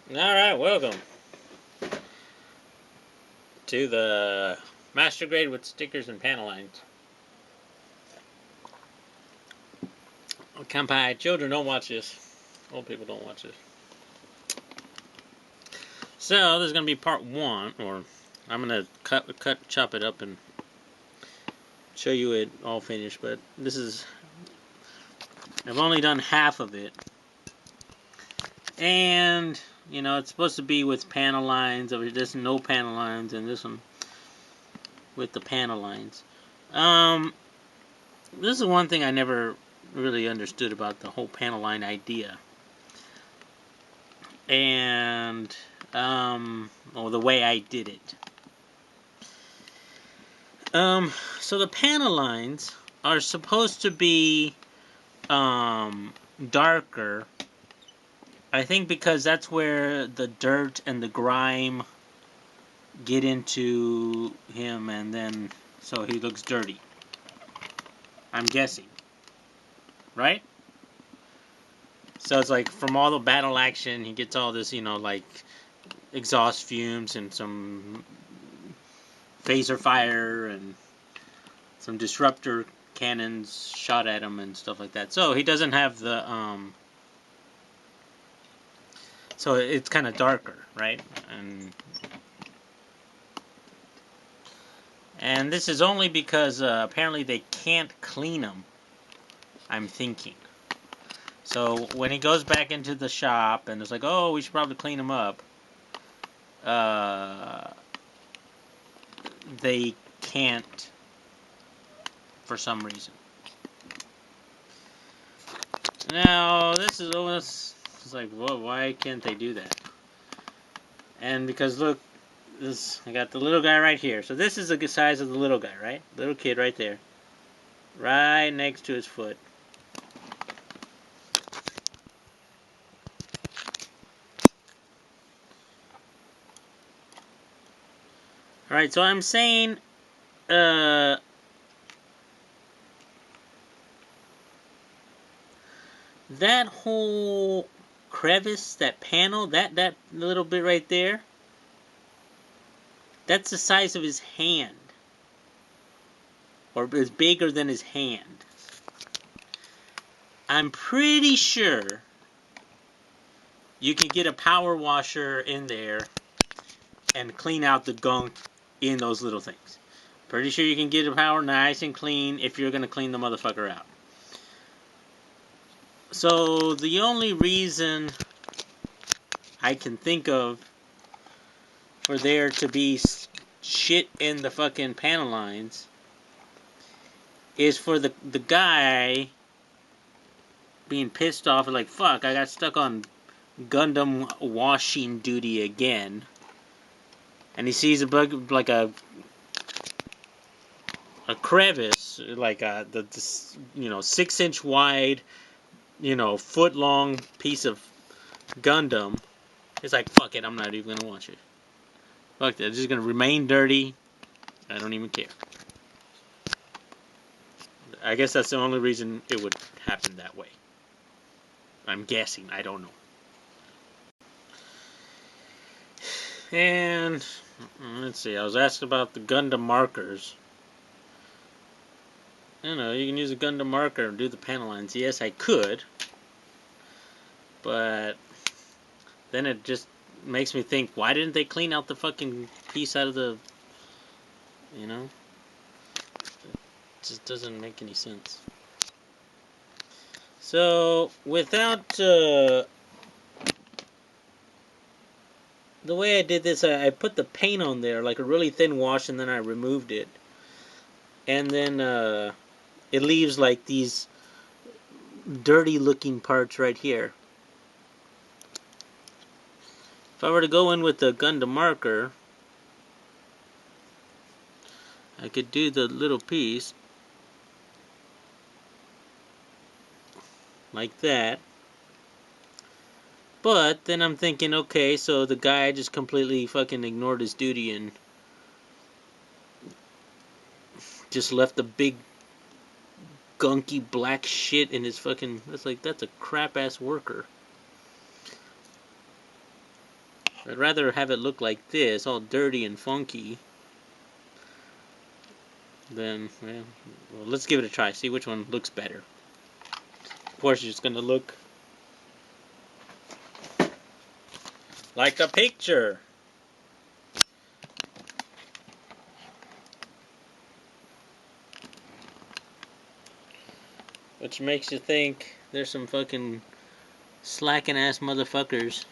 Alright, welcome to the Master Grade with stickers and panel lines. Kampai, children don't watch this. Old people don't watch this. So, this is going to be part one, or I'm going to chop it up and show you it all finished, but this is, I've only done half of it. And, you know, it's supposed to be with panel lines. There's no panel lines, and this one with the panel lines. This is one thing I never really understood about the whole panel line idea. And, or the way I did it. So the panel lines are supposed to be, darker. I think because that's where the dirt and the grime get into him, and then, so he looks dirty. I'm guessing. Right? So it's like from all the battle action, he gets all this, you know, like exhaust fumes and some phaser fire and some disruptor cannons shot at him and stuff like that. So he doesn't have the, so it's kind of darker, right? And this is only because apparently they can't clean him, I'm thinking. So when he goes back into the shop and it's like, oh, we should probably clean him up, they can't for some reason. Now, this is almost, it's like, whoa, why can't they do that? And because, look, I got the little guy right here. So this is the size of the little guy, right? Little kid right there. Right next to his foot. Alright, so I'm saying, that whole crevice, that panel, that little bit right there, that's the size of his hand. Or is bigger than his hand. I'm pretty sure you can get a power washer in there and clean out the gunk in those little things. Pretty sure you can get a power nice and clean if you're going to clean the motherfucker out. So the only reason I can think of for there to be shit in the fucking panel lines is for the guy being pissed off, like, fuck, I got stuck on Gundam washing duty again. And he sees a bug, like a crevice, like the 6-inch wide, foot-long piece of Gundam. It's like, fuck it, I'm not even gonna watch it. Fuck that, it's just gonna remain dirty. I don't even care. I guess that's the only reason it would happen that way. I'm guessing, I don't know. And, let's see, I was asked about the Gundam markers. You know, you can use a Gundam marker and do the panel lines. Yes, I could. But then it just makes me think, why didn't they clean out the fucking piece out of the, It just doesn't make any sense. So, without, the way I did this, I put the paint on there, like a really thin wash, and then I removed it. And then, it leaves, like, these dirty-looking parts right here. If I were to go in with the Gundam marker, I could do the little piece like that. But then I'm thinking, okay, so the guy just completely fucking ignored his duty and just left the big gunky black shit in his fucking, that's a crap ass worker. I'd rather have it look like this, all dirty and funky, than, well, let's give it a try. See which one looks better. Of course, it's going to look like the picture. Which makes you think there's some fucking slacking ass motherfuckers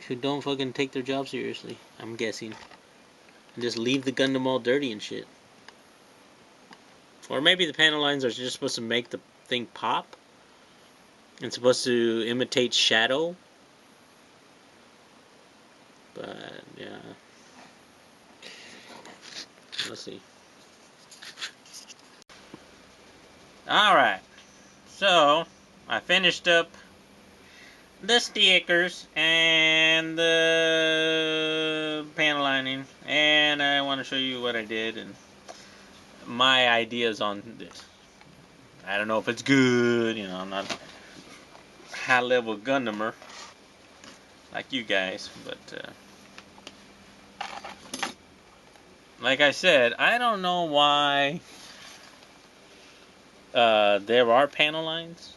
who don't fucking take their job seriously, I'm guessing. And just leave the Gundam all dirty and shit. Or maybe the panel lines are just supposed to make the thing pop. And supposed to imitate shadow. But, yeah. Let's see. Alright. So, I finished up the stickers and the panel lining. And I want to show you what I did and my ideas on this. I don't know if it's good, you know, I'm not a high-level Gundamer like you guys, but like I said, I don't know why there are panel lines,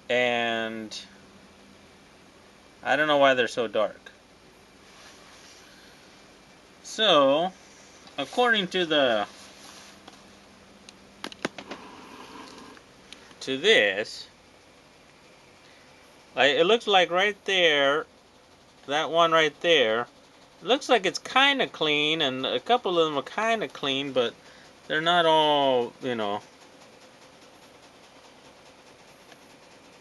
and I don't know why they're so dark. So, according to this, it looks like right there, that one right there, it looks like it's kind of clean, and a couple of them are kind of clean, but they're not all, you know.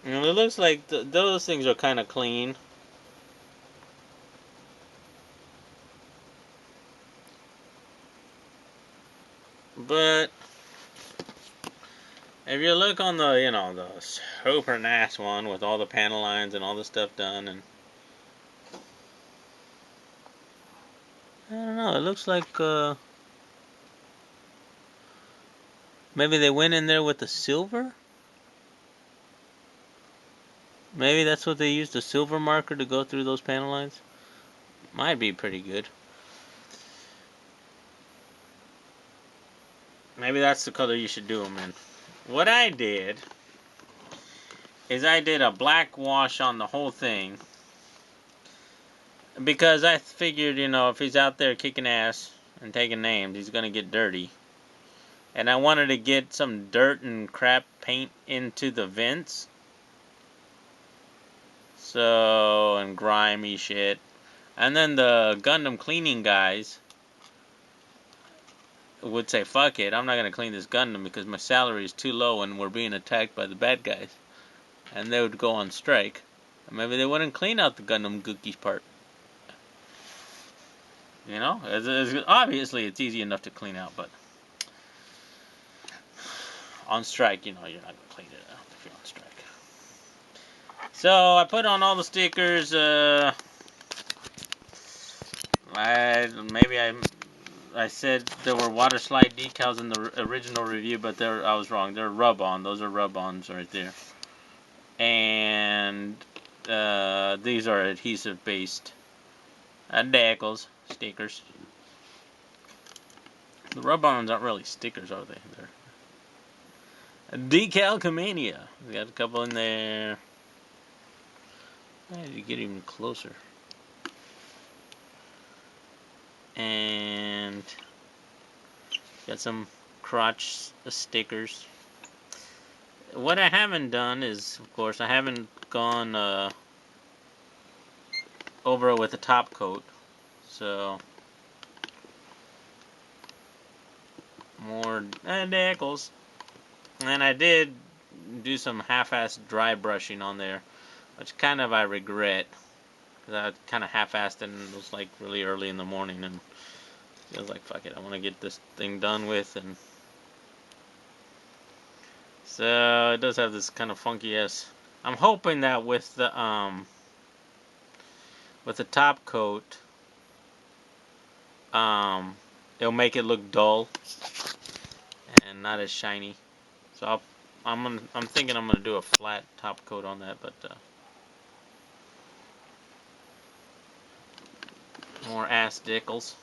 It looks like those things are kind of clean. But if you look on the, you know, the super nice one with all the panel lines and all the stuff done, and I don't know, it looks like maybe they went in there with the silver? Maybe that's what they used, the silver marker to go through those panel lines? Might be pretty good. Maybe that's the color you should do them in. What I did is I did a black wash on the whole thing. Because I figured, you know, if he's out there kicking ass and taking names, he's going to get dirty. And I wanted to get some dirt and crap paint into the vents. So, and grimy shit. And then the Gundam cleaning guys would say, fuck it, I'm not going to clean this Gundam because my salary is too low and we're being attacked by the bad guys. And they would go on strike. And maybe they wouldn't clean out the Gundam Gookies part. You know? Obviously, it's easy enough to clean out, but on strike, you know, you're not going to clean it out if you're on strike. So, I put on all the stickers. I said there were water slide decals in the original review, but I was wrong. They're rub-on. Those are rub-ons right there. And these are adhesive-based decals, stickers. The rub-ons aren't really stickers, are they? They're Decalcomania. We got a couple in there. I need to get even closer. And got some crotch stickers. What I haven't done is, of course, I haven't gone over it with a top coat. So, more decals. And I did do some half-assed dry brushing on there, which kind of I regret. Because I kind of half-assed it and it was like really early in the morning. And I was like, fuck it, I want to get this thing done with. And so it does have this kind of funky ass. I'm hoping that with the top coat, it'll make it look dull and not as shiny. So I'm thinking I'm gonna do a flat top coat on that, but more ass dickles.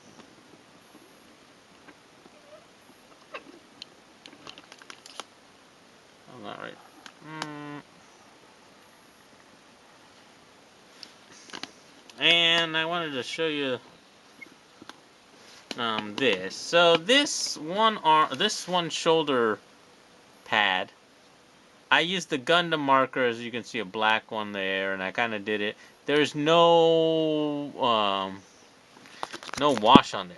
I'm not right. And I wanted to show you this. So this one shoulder pad, I used the Gundam marker, as you can see, a black one there, and I kind of did it. There's no wash on there,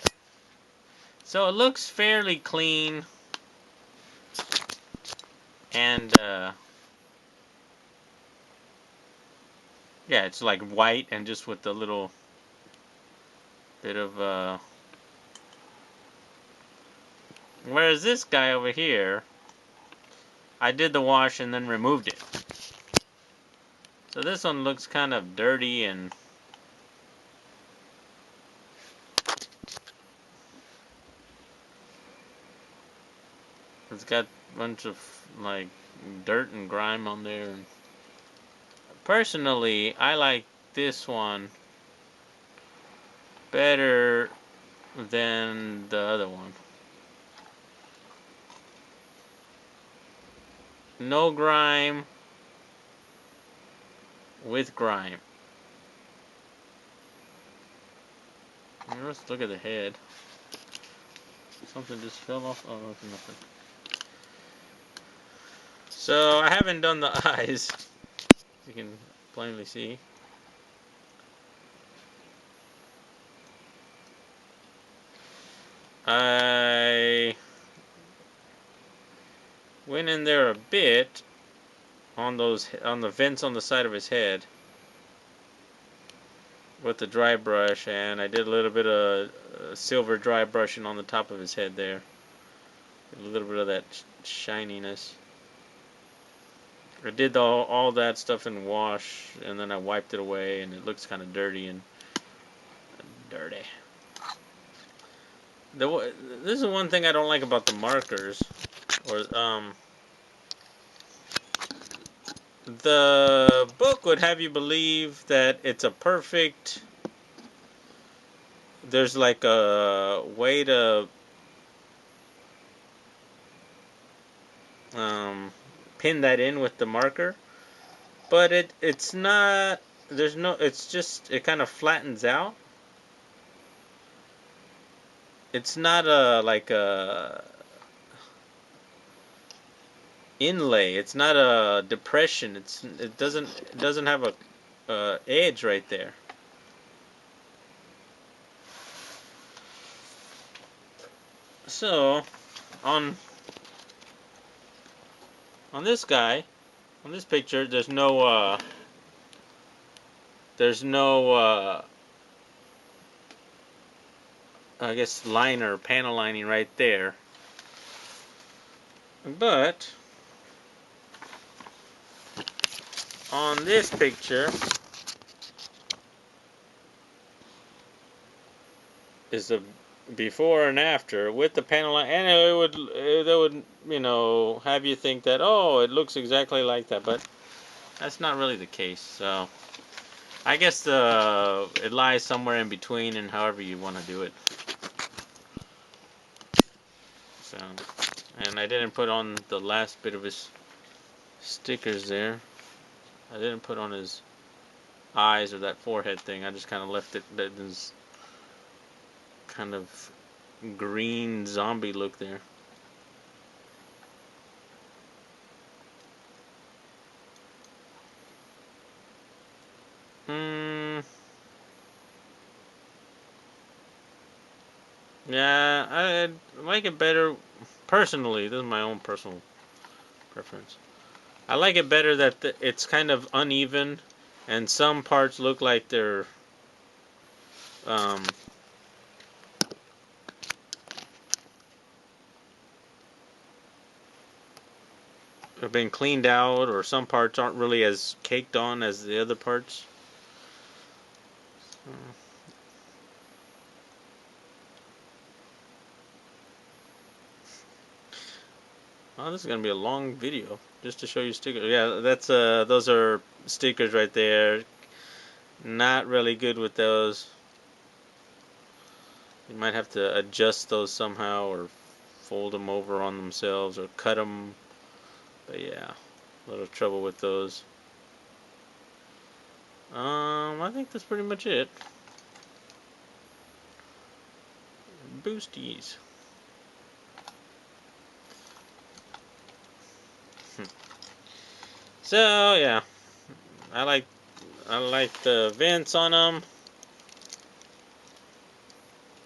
so it looks fairly clean, and yeah, it's like white and just with the little bit of whereas this guy over here, I did the wash and then removed it. So this one looks kind of dirty and it's got a bunch of like dirt and grime on there. Personally, I like this one better than the other one. No grime with grime. Let's look at the head. Something just fell off. Oh, nothing. So I haven't done the eyes. You can plainly see. I went in there a bit on the vents on the side of his head with the dry brush, and I did a little bit of silver dry brushing on the top of his head there. A little bit of that shininess. I did all that stuff in wash, and then I wiped it away, and it looks kind of dirty and dirty. This is one thing I don't like about the markers, or the book would have you believe that it's a perfect. There's like a way to pin that in with the marker, but it's not. There's no. It's just it kind of flattens out. It's not like a inlay. It's not a depression. It doesn't have a edge right there. So on this guy, on this picture, there's no I guess liner, panel lining right there. But on this picture is the before and after with the panel line, and that would have you think that, oh, it looks exactly like that, but that's not really the case. So I guess it lies somewhere in between, and however you want to do it. So, and I didn't put on the last bit of his stickers there. I didn't put on his eyes or that forehead thing. I just kind of left it that this kind of green zombie look there. Yeah, I like it better. Personally, this is my own personal preference. I like it better that it's kind of uneven, and some parts look like they're um, have been cleaned out, or some parts aren't really as caked on as the other parts. Oh, this is gonna be a long video just to show you stickers. Yeah, that's those are stickers right there. Not really good with those. You might have to adjust those somehow, or fold them over on themselves, or cut them. But yeah, a little trouble with those. I think that's pretty much it. Boosties. So yeah, I like the vents on them.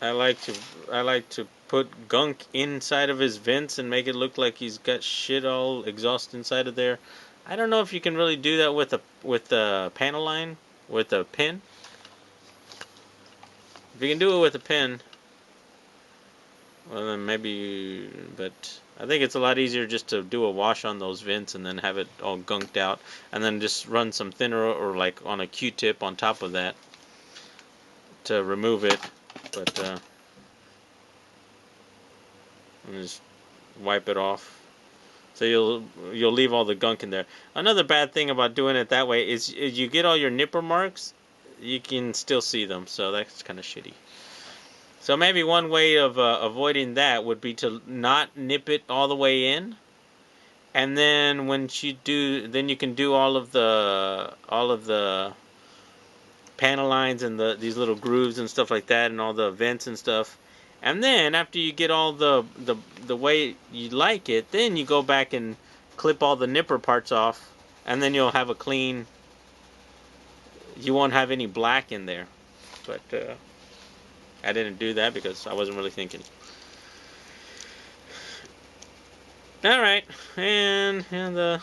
I like to put gunk inside of his vents and make it look like he's got shit all exhaust inside of there. I don't know if you can really do that with the panel line with a pin. If you can do it with a pin, well then maybe. But I think it's a lot easier just to do a wash on those vents and then have it all gunked out, and then just run some thinner or like on a Q-tip on top of that to remove it. But and just wipe it off. So you'll leave all the gunk in there. Another bad thing about doing it that way is you get all your nipper marks, you can still see them. So that's kind of shitty. So maybe one way of avoiding that would be to not nip it all the way in, and then when you do, then you can do all of the panel lines and these little grooves and stuff like that, and all the vents and stuff. And then after you get all the way you like it, then you go back and clip all the nipper parts off, and then you'll have a clean. You won't have any black in there. But I didn't do that because I wasn't really thinking. All right, and the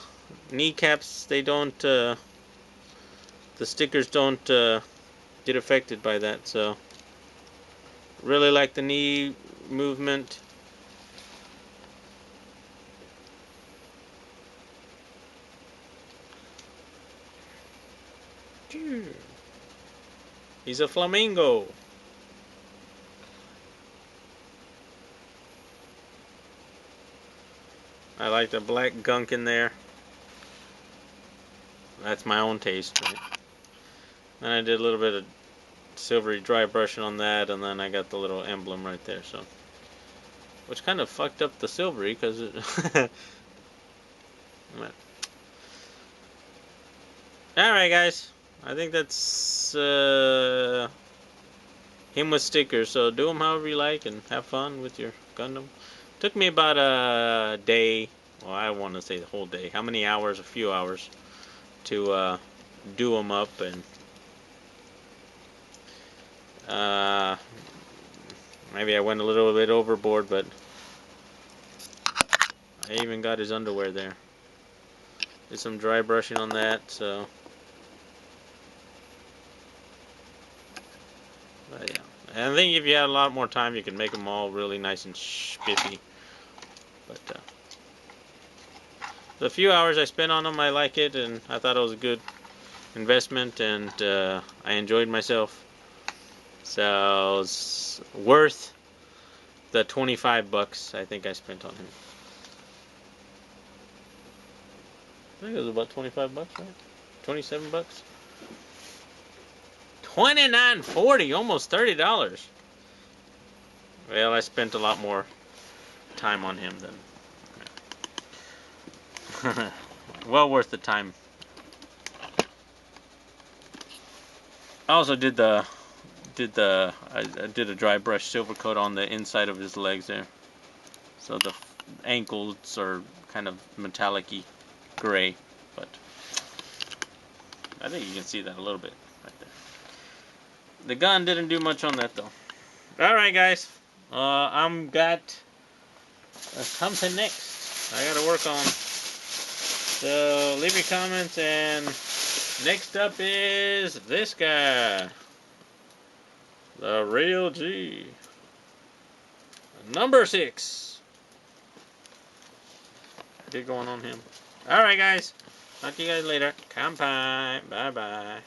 kneecaps, they don't. The stickers don't get affected by that. So really like the knee movement. He's a flamingo. I like the black gunk in there. That's my own taste, right? Then I did a little bit of silvery dry brushing on that, and then I got the little emblem right there. So, which kind of fucked up the silvery because it. Alright, guys. I think that's him with stickers. So do them however you like and have fun with your Gundam. Took me about a day. Well, I want to say the whole day. How many hours? A few hours to do them up, and maybe I went a little bit overboard, but I even got his underwear there. Did some dry brushing on that, so. But yeah. And I think if you had a lot more time, you could make them all really nice and spiffy. But the few hours I spent on them, I like it, and I thought it was a good investment, and I enjoyed myself. So it's worth the $25 I think I spent on him. I think it was about $25, right? $27. $29.40, almost $30. Well, I spent a lot more time on him than. Well worth the time. I also did I did a dry brush silver coat on the inside of his legs there, so the ankles are kind of metallic-y gray, but I think you can see that a little bit right there. The gun didn't do much on that though. All right, guys, I'm got something next I gotta work on. So leave your comments, and next up is this guy. The real G. Number 6. Get going on him. Alright, guys. Talk to you guys later. Kampai. Bye-bye.